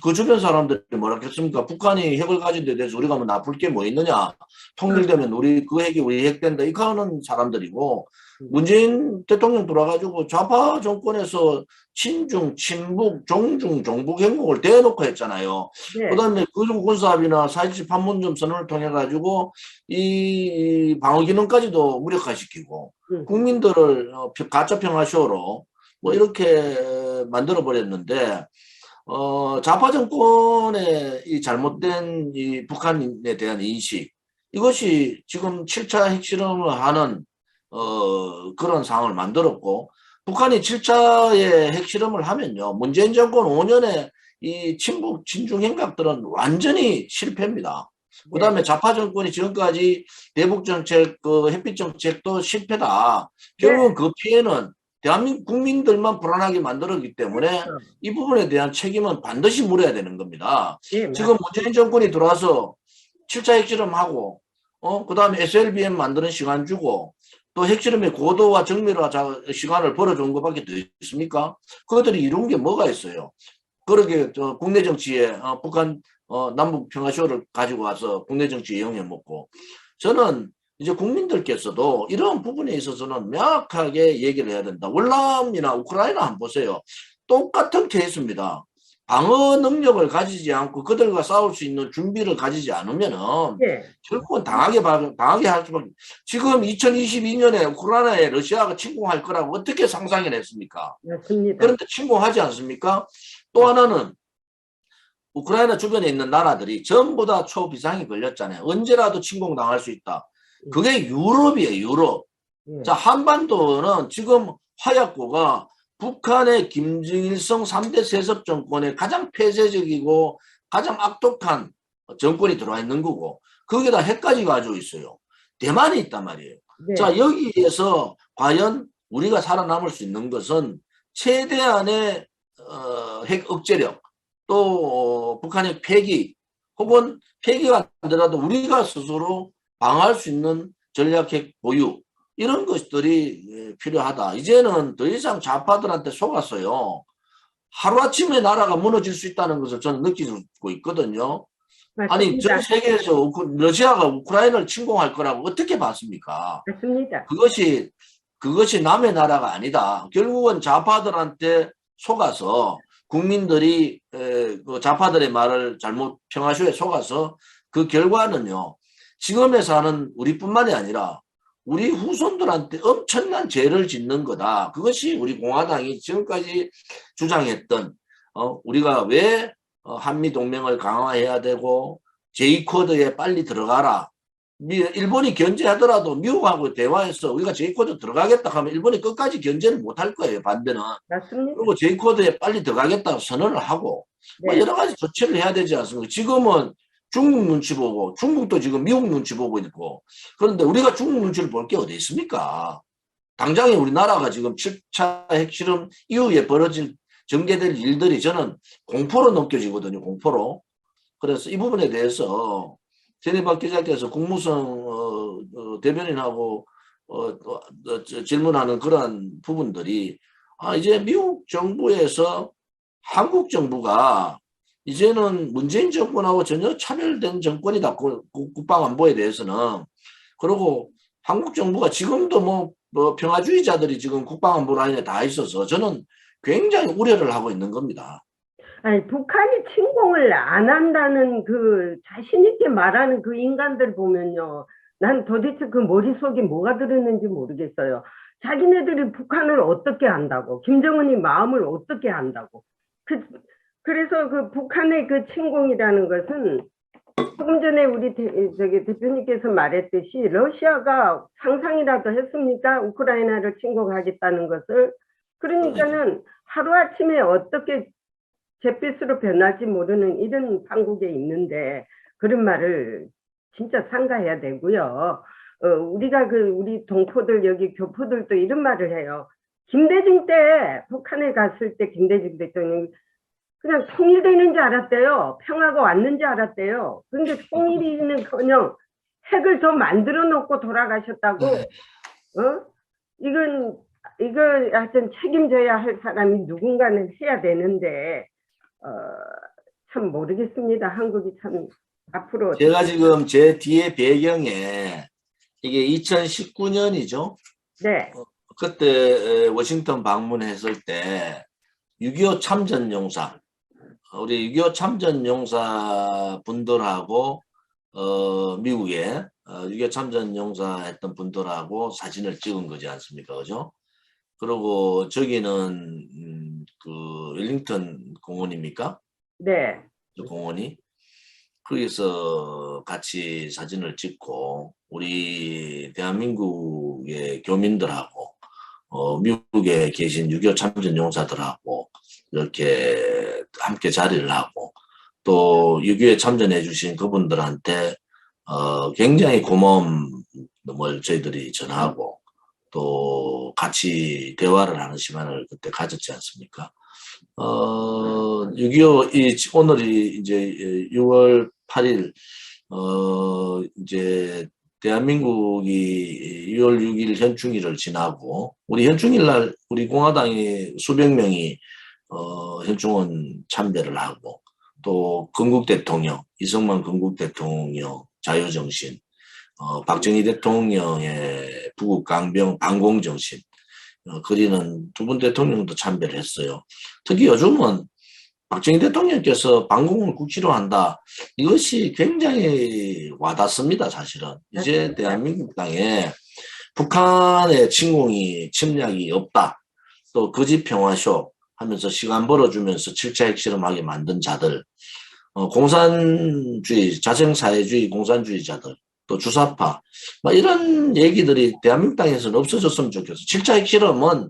그 주변 사람들이 뭐라 했습니까? 북한이 핵을 가진 데 대해서 우리가 뭐 나쁠 게 뭐 있느냐? 통일되면 그 핵이 우리 핵 된다. 이렇게 하는 사람들이고, 문재인 대통령 돌아가지고 좌파 정권에서 친중, 친북, 종중, 종북 행복을 대놓고 했잖아요. 네. 그다음에 그리고 군사합의나 4.27 판문점 선언을 통해 가지고 이 방어 기능까지도 무력화시키고 국민들을 가짜 평화쇼로 뭐 이렇게 만들어 버렸는데, 좌파 정권의 이 잘못된 이 북한에 대한 인식, 이것이 지금 7차 핵실험을 하는 그런 상황을 만들었고, 북한이 7차의 핵실험을 하면요, 문재인 정권 5년의 이 친북 친중 행각들은 완전히 실패입니다. 그 다음에 좌파 정권이 지금까지 대북 정책, 그 햇빛 정책도 실패다. 결국은 그 피해는 대한민국 국민들만 불안하게 만들었기 때문에 이 부분에 대한 책임은 반드시 물어야 되는 겁니다. 지금 문재인 정권이 들어와서 7차 핵실험하고, 그 다음에 SLBM 만드는 시간 주고, 또 핵실험의 고도와 정밀화 시간을 벌어준 것밖에 더 있습니까? 그것들이 이룬 게 뭐가 있어요? 그러게 국내 정치에 북한 남북 평화쇼를 가지고 와서 국내 정치에 이용해 먹고, 저는 이제 국민들께서도 이런 부분에 있어서는 명확하게 얘기를 해야 된다. 월남이나 우크라이나 한번 보세요. 똑같은 케이스입니다. 방어 능력을 가지지 않고 그들과 싸울 수 있는 준비를 가지지 않으면은 결국은 당하게 할 수밖에. 지금 2022년에 우크라이나에 러시아가 침공할 거라고 어떻게 상상을 했습니까? 맞습니다. 그런데 침공하지 않습니까? 또 하나는 우크라이나 주변에 있는 나라들이 전부 다 초비상이 걸렸잖아요. 언제라도 침공당할 수 있다. 그게 유럽이에요, 유럽. 자, 한반도는 지금 화약고가 북한의 김정일성 3대 세습 정권의 가장 폐쇄적이고 가장 악독한 정권이 들어와 있는 거고, 거기다 핵까지 가지고 있어요. 대만이 있단 말이에요. 자, 여기에서 과연 우리가 살아남을 수 있는 것은 최대한의 핵 억제력, 또 북한의 폐기, 혹은 폐기가 안 되더라도 우리가 스스로 방어할 수 있는 전략핵 보유, 이런 것들이 필요하다. 이제는 더 이상 좌파들한테 속았어요. 하루아침에 나라가 무너질 수 있다는 것을 저는 느끼고 있거든요. 아니, 전 맞습니다. 세계에서 러시아가 우크라이나를 침공할 거라고 어떻게 봤습니까? 맞습니다. 그것이 남의 나라가 아니다. 결국은 좌파들한테 속아서 국민들이 그 좌파들의 말을 잘못 평화쇼에 속아서 그 결과는요. 지금에 사는 우리뿐만이 아니라 우리 후손들한테 엄청난 죄를 짓는 거다. 그것이 우리 공화당이 지금까지 주장했던 우리가 왜 한미 동맹을 강화해야 되고 제이코드에 빨리 들어가라. 일본이 견제하더라도 미국하고 대화해서 우리가 제이코드 들어가겠다 하면 일본이 끝까지 견제를 못할 거예요. 반대는. 맞습니다. 그리고 제이코드에 빨리 들어가겠다고 선언을 하고 뭐 네. 여러 가지 조치를 해야 되지 않습니까? 지금은 중국 눈치 보고 중국도 지금 미국 눈치 보고 있고 그런데 우리가 중국 눈치를 볼 게 어디 있습니까? 당장에 우리나라가 지금 7차 핵실험 이후에 전개될 일들이 저는 공포로 느껴지거든요. 공포로. 그래서 이 부분에 대해서 제네박 기자께서 국무성 대변인하고 질문하는 그러한 부분들이 이제 미국 정부에서 한국 정부가 이제는 문재인 정권하고 전혀 차별된 정권이다. 국방안보에 대해서는. 그리고 한국 정부가 지금도 뭐 평화주의자들이 지금 국방안보 라인에 다 있어서 저는 굉장히 우려를 하고 있는 겁니다. 아니, 북한이 침공을 안 한다는 그 자신 있게 말하는 그 인간들 보면요. 난 도대체 그 머릿속에 뭐가 들었는지 모르겠어요. 자기네들이 북한을 어떻게 한다고, 김정은이 마음을 어떻게 한다고. 그래서 그 북한의 그 침공이라는 것은 조금 전에 우리 대표님께서 말했듯이 러시아가 상상이라도 했습니까? 우크라이나를 침공하겠다는 것을. 그러니까는 하루아침에 어떻게 잿빛으로 변할지 모르는 이런 판국에 있는데 그런 말을 진짜 삼가해야 되고요. 우리가 우리 동포들 여기 교포들도 이런 말을 해요. 김대중 때 북한에 갔을 때 김대중 대통령이 그냥 통일되는 줄 알았대요. 평화가 왔는지 알았대요. 근데 통일이는커녕 핵을 더 만들어 놓고 돌아가셨다고. 이걸 하여튼 책임져야 할 사람이 누군가는 해야 되는데 참 모르겠습니다. 한국이 참 앞으로 제가 지금 제 뒤에 배경에 이게 2019년이죠. 네. 그때 워싱턴 방문했을 때 6.25 참전용사 우리 6.25 참전용사 분들하고 미국에 6.25 참전용사 했던 분들하고 사진을 찍은 거지 않습니까? 그죠? 그리고 저기는 그 웰링턴 공원입니까? 네. 그 공원이 거기서 같이 사진을 찍고 우리 대한민국의 교민들하고 미국에 계신 6.25 참전용사들하고 이렇게 함께 자리를 하고 또 6.25에 참전해 주신 그분들한테 굉장히 고마움을 저희들이 전하고 또 같이 대화를 하는 시간을 그때 가졌지 않습니까? 6.25 오늘이 이제 6월 8일 이제 대한민국이 6월 6일 현충일을 지나고 우리 현충일 날 우리 공화당이 수백 명이 현충원 참배를 하고 또 건국 대통령 이승만 건국 대통령 자유정신 박정희 대통령의 부국 강병 반공정신 그리는 두 분 대통령도 참배를 했어요. 특히 요즘은 박정희 대통령께서 반공을 국치로 한다. 이것이 굉장히 와닿습니다. 사실은. 이제 대한민국 땅에 북한의 침략이 없다. 또 거짓 평화쇼 하면서 시간 벌어주면서 7차 핵실험하게 만든 자들 공산주의 자생사회주의 공산주의자들 또 주사파 이런 얘기들이 대한민국 땅에서는 없어졌으면 좋겠어. 7차 핵실험은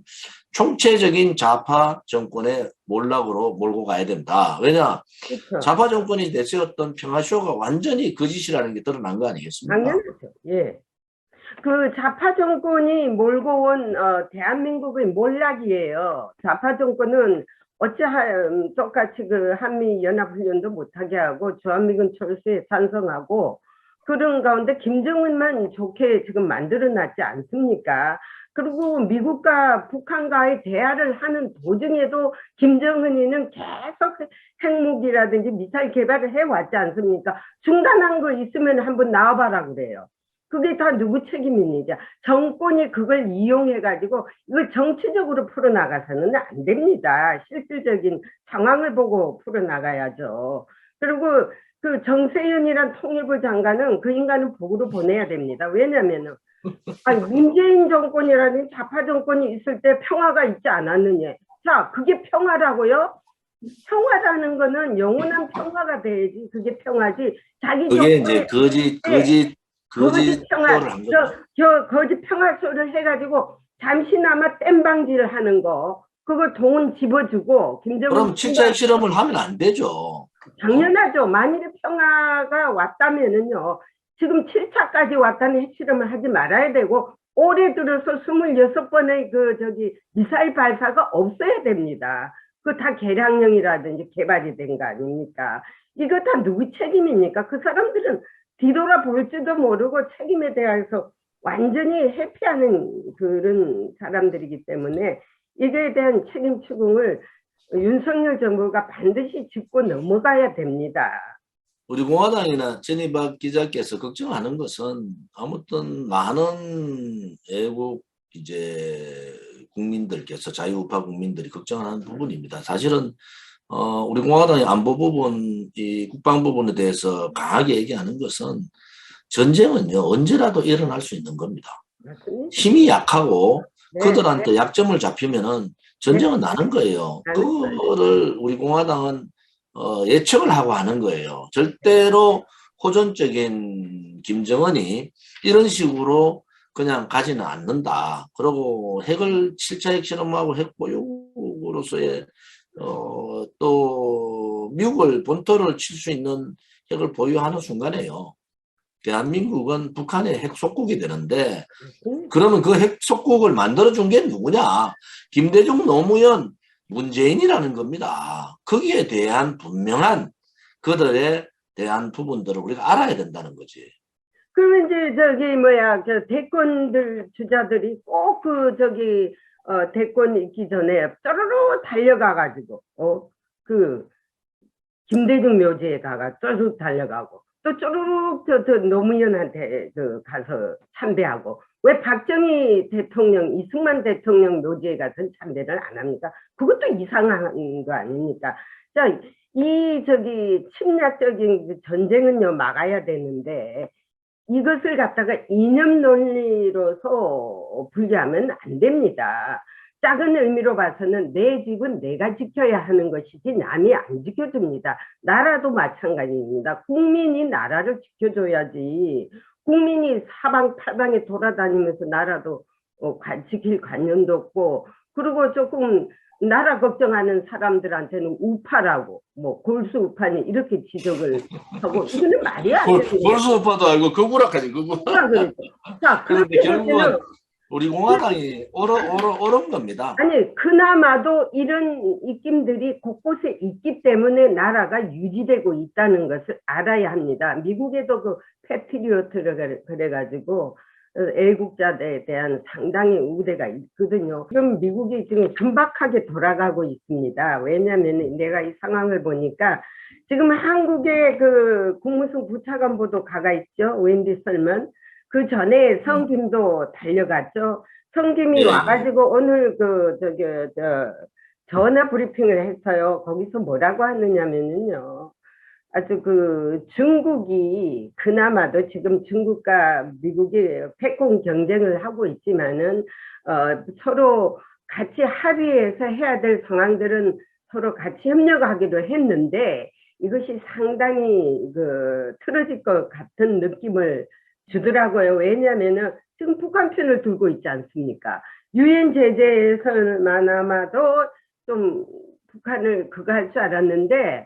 총체적인 좌파 정권의 몰락으로 몰고 가야 된다. 왜냐? 그렇죠. 좌파 정권이 내세웠던 평화쇼가 완전히 거짓이라는 게 드러난 거 아니겠습니까? 당연하죠. 예. 그 좌파 정권이 몰고 온 대한민국의 몰락이에요. 좌파 정권은 어찌하여 똑같이 그 한미 연합훈련도 못하게 하고 주한미군 철수에 찬성하고 그런 가운데 김정은만 좋게 지금 만들어놨지 않습니까? 그리고 미국과 북한과의 대화를 하는 도중에도 김정은이는 계속 핵무기라든지 미사일 개발을 해왔지 않습니까? 중단한 거 있으면 한번 나와봐라 그래요. 그게 다 누구 책임입니까? 정권이 그걸 이용해가지고 이걸 정치적으로 풀어나가서는 안 됩니다. 실질적인 상황을 보고 풀어나가야죠. 그리고 그 정세윤이란 통일부 장관은 그 인간은 북으로 보내야 됩니다. 왜냐면은 아니, 문재인 정권이라는 좌파 정권이 있을 때 평화가 있지 않았느냐. 자, 그게 평화라고요? 평화라는 거는 영원한 평화가 돼야지 그게 평화지. 자기 그게 이제 정권에 거짓 평화, 표를 한 거죠. 거짓 평화소를 해가지고 잠시나마 땜방질 하는 거, 그거 돈 집어주고, 김정은. 그럼 7차 핵실험을 하면 안 되죠. 당연하죠. 만일에 평화가 왔다면은요, 지금 7차까지 왔다는 핵실험을 하지 말아야 되고, 올해 들어서 26번의 미사일 발사가 없어야 됩니다. 그거 다 개량형이라든지 개발이 된 거 아닙니까? 이거 다 누구 책임입니까? 그 사람들은 뒤돌아볼지도 모르고 책임에 대해서 완전히 회피하는 그런 사람들이기 때문에 이거에 대한 책임 추궁을 윤석열 정부가 반드시 짚고 넘어가야 됩니다. 우리 공화당이나 전희박 기자께서 걱정하는 것은 아무튼 많은 애국 이제 국민들께서 자유우파 국민들이 걱정하는 부분입니다. 사실은 우리 공화당의 안보 부분, 이 국방 부분에 대해서 강하게 얘기하는 것은 전쟁은요 언제라도 일어날 수 있는 겁니다. 맞습니다. 힘이 약하고 네, 그들한테 약점을 잡히면은 전쟁은 나는 거예요. 나는 거예요. 그거를 우리 공화당은 예측을 하고 하는 거예요. 절대로 호전적인 김정은이 이런 식으로 그냥 가지는 않는다. 그리고 핵을 7차 핵실험하고 핵보유로서의 또 미국을 본토를 칠 수 있는 핵을 보유하는 순간에요. 대한민국은 북한의 핵 속국이 되는데 그러면 그 핵 속국을 만들어준 게 누구냐? 김대중, 노무현, 문재인이라는 겁니다. 거기에 대한 분명한 그들에 대한 부분들을 우리가 알아야 된다는 거지. 그러면 이제 대권들 주자들이 꼭 대권 있기 전에 쪼르르 달려가가지고 김대중 묘지에 쪼르르 달려가고 또 쪼르르 노무현한테 가서 참배하고 왜 박정희 대통령, 이승만 대통령 묘지에 가서 참배를 안 합니까? 그것도 이상한 거 아닙니까? 자, 이 침략적인 전쟁은요 막아야 되는데 이것을 갖다가 이념 논리로서 분리하면 안 됩니다. 작은 의미로 봐서는 내 집은 내가 지켜야 하는 것이지 남이 안 지켜줍니다. 나라도 마찬가지입니다. 국민이 나라를 지켜줘야지. 국민이 사방팔방에 돌아다니면서 나라도 지킬 관념도 없고, 그리고 조금 나라 걱정하는 사람들한테는 우파라고, 골수 우파니 이렇게 지적을 하고, 이거는 말이 안 됩니다. 골수 우파도 알고 거구락하지 거구. 자, 그런데 결국은 우리 공화당이 옳은 겁니다. 아니, 그나마도 이런 입김들이 곳곳에 있기 때문에 나라가 유지되고 있다는 것을 알아야 합니다. 미국에도 그 패트리어트를 그래가지고 애국자들에 대한 상당히 우대가 있거든요. 지금 미국이 지금 긴박하게 돌아가고 있습니다. 왜냐하면 내가 이 상황을 보니까 지금 한국의 그 국무성 부차관보도 가가 있죠. 웬디 설먼. 그 전에 성김도 달려갔죠. 성김이 와가지고 오늘 전화 브리핑을 했어요. 거기서 뭐라고 하느냐면요. 아주 중국이 그나마도 지금 중국과 미국이 패권 경쟁을 하고 있지만은 서로 같이 합의해서 해야 될 상황들은 서로 같이 협력하기로 했는데 이것이 상당히 틀어질 것 같은 느낌을 주더라고요. 왜냐하면은 지금 북한 편을 들고 있지 않습니까? 유엔 제재에서만아마도 좀 북한을 그거 할 줄 알았는데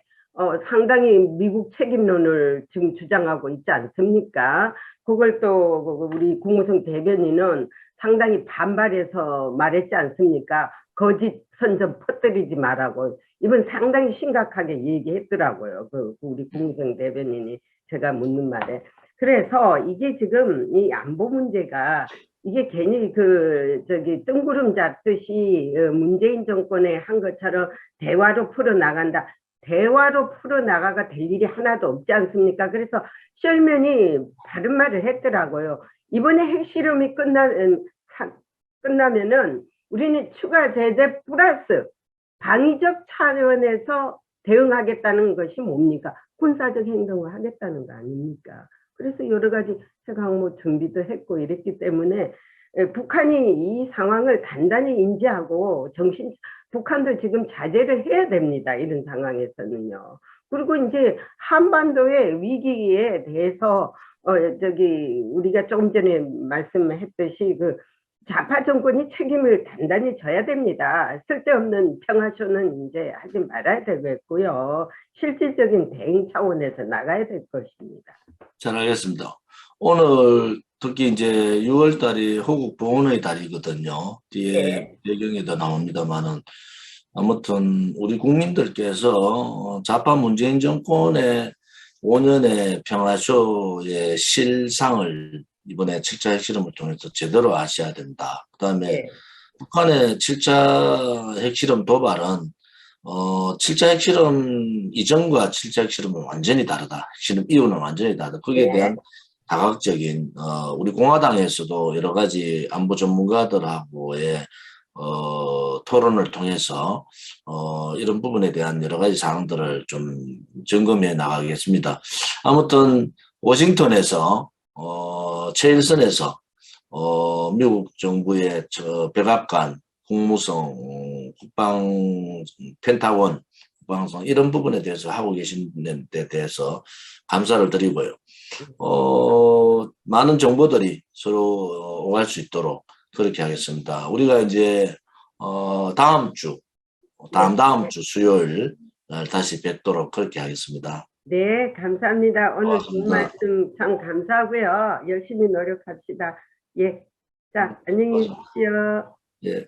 상당히 미국 책임론을 지금 주장하고 있지 않습니까? 그걸 또 우리 국무성 대변인은 상당히 반발해서 말했지 않습니까? 거짓 선전 퍼뜨리지 말라고. 이번 상당히 심각하게 얘기했더라고요. 우리 국무성 대변인이 제가 묻는 말에. 그래서 이게 지금 이 안보 문제가 이게 괜히 뜬구름 잡듯이 문재인 정권에 한 것처럼 대화로 풀어나간다. 대화로 풀어나가가 될 일이 하나도 없지 않습니까? 그래서 셜면이 바른 말을 했더라고요. 이번에 핵실험이 끝나면은 우리는 추가 제재 플러스 방위적 차원에서 대응하겠다는 것이 뭡니까? 군사적 행동을 하겠다는 거 아닙니까? 그래서 여러 가지 핵항모 준비도 했고 이랬기 때문에 북한이 이 상황을 단단히 인지하고 북한도 지금 자제를 해야 됩니다. 이런 상황에서는요. 그리고 이제 한반도의 위기에 대해서 우리가 조금 전에 말씀했듯이 좌파 정권이 책임을 단단히 져야 됩니다. 쓸데없는 평화쇼는 이제 하지 말아야 되겠고요. 실질적인 대응 차원에서 나가야 될 것입니다. 잘 알겠습니다. 오늘 특히 이제 6월 달이 호국 보훈의 달이거든요. 뒤에 네. 배경에도 나옵니다만은 아무튼 우리 국민들께서 좌파 문재인 정권의 5년의 평화쇼의 실상을 이번에 7차 핵실험을 통해서 제대로 아셔야 된다. 그다음에 네. 북한의 7차 핵실험 도발은 7차 핵실험 이전과 7차 핵실험은 완전히 다르다. 핵실험 이후는 완전히 다르다. 거기에 네. 대한 다각적인 우리 공화당에서도 여러 가지 안보 전문가들하고의 토론을 통해서 이런 부분에 대한 여러 가지 사항들을 좀 점검해 나가겠습니다. 아무튼 워싱턴에서 최일선에서 미국 정부의 백악관, 국무성, 국방, 펜타곤, 국방성 이런 부분에 대해서 하고 계신 데 대해서 감사를 드리고요. 많은 정보들이 서로 오갈 수 있도록 그렇게 하겠습니다. 우리가 이제 다음 주 수요일 다시 뵙도록 그렇게 하겠습니다. 네, 감사합니다. 오늘 좋은 고맙습니다. 말씀 참 감사하고요. 열심히 노력합시다. 예. 자, 안녕히 계십시오. 예.